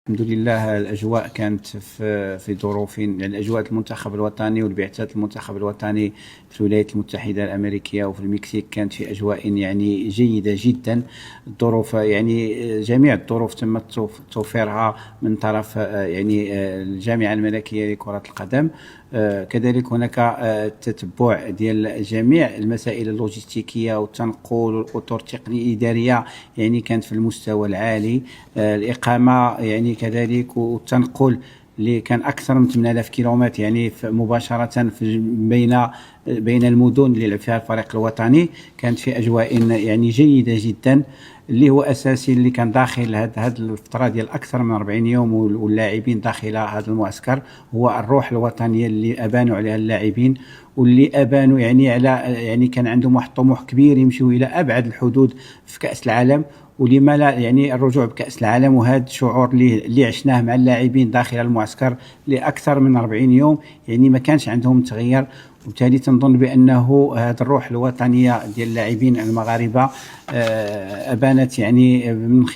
الحمد لله الأجواء كانت في ظروف، يعني الأجواء المنتخب الوطني والبعثات المنتخب الوطني في الولايات المتحدة الأمريكية وفي المكسيك كانت في أجواء يعني جيدة جدا. الظروف يعني جميع الظروف تم توفيرها من طرف يعني الجامعة الملكية لكرة القدم. كذلك هناك تتبع ديال جميع المسائل اللوجستيكية والتنقل والأطر التقنية الإدارية، يعني كانت في المستوى العالي. الإقامة يعني كذلك، والتنقل اللي كان أكثر من 8000 كيلومتر، يعني مباشرة بين المدن اللي لعب فيها الفريق الوطني، كانت في أجواء يعني جيدة جدا. اللي هو أساسي اللي كان داخل هذه الفترة ديال أكثر من 40 يوم واللاعبين داخل هذا المعسكر هو الروح الوطنية اللي أبانوا عليها اللاعبين، واللي أبانوا يعني على يعني كان عندهم واحد الطموح كبير يمشوا إلى أبعد الحدود في كأس العالم. ولما لا يعني الرجوع بكأس العالم، وهذا الشعور اللي عشناه مع اللاعبين داخل المعسكر لأكثر من 40 يوم، يعني ما كانش عندهم تغيير. وبالتالي تنظن بأنه هذه الروح الوطنية ديال اللاعبين المغاربة أبانت يعني من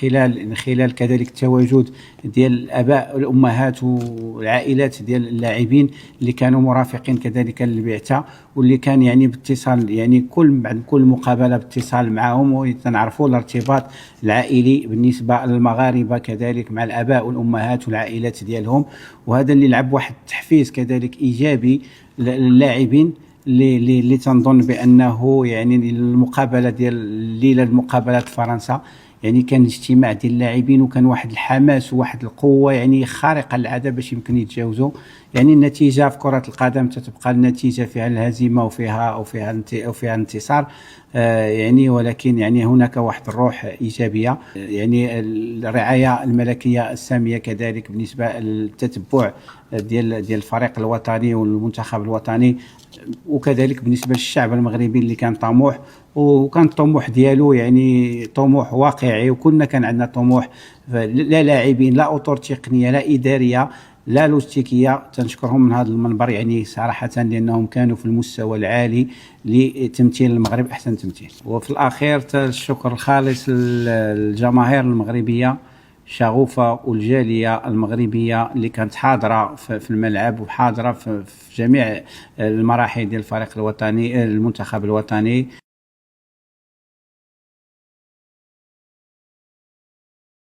خلال كذلك التواجد ديال الآباء والأمهات والعائلات ديال اللاعبين اللي كانوا مرافقين كذلك للبعثة، واللي كان يعني باتصال، يعني بعد كل مقابلة باتصال معهم، وتنعرفوا الارتباط العائلي بالنسبة للمغاربة كذلك مع الآباء والأمهات والعائلات ديالهم. وهذا اللي لعب واحد التحفيز كذلك إيجابي للاعبين اللي تنظن بانه يعني المقابله ديال الليله المقابلات فرنسا، يعني كان اجتماع ديال اللاعبين، وكان واحد الحماس وواحد القوه يعني خارقه للعاده باش يمكن يتجاوزوا. يعني النتيجه في كره القدم تتبقى النتيجه فيها الهزيمه وفيها انتصار، يعني ولكن يعني هناك واحد الروح ايجابيه. يعني الرعايه الملكيه الساميه كذلك بالنسبه للتتبع ديال الفريق الوطني والمنتخب الوطني، وكذلك بالنسبه للشعب المغربي اللي كان طموح، وكان الطموح ديالو يعني طموح واقعي. وكلنا كان عندنا طموح، لا لاعبين لا اطر تقنيه لا اداريه لا لوجستيكيه. تنشكرهم من هذا المنبر يعني صراحه، لانهم كانوا في المستوى العالي لتمثيل المغرب احسن تمثيل. وفي الاخير الشكر الخالص للجماهير المغربيه شغوفة، والجالية المغربية اللي كانت حاضرة في الملعب، وحاضرة في جميع المراحل ديال الفريق الوطني المنتخب الوطني.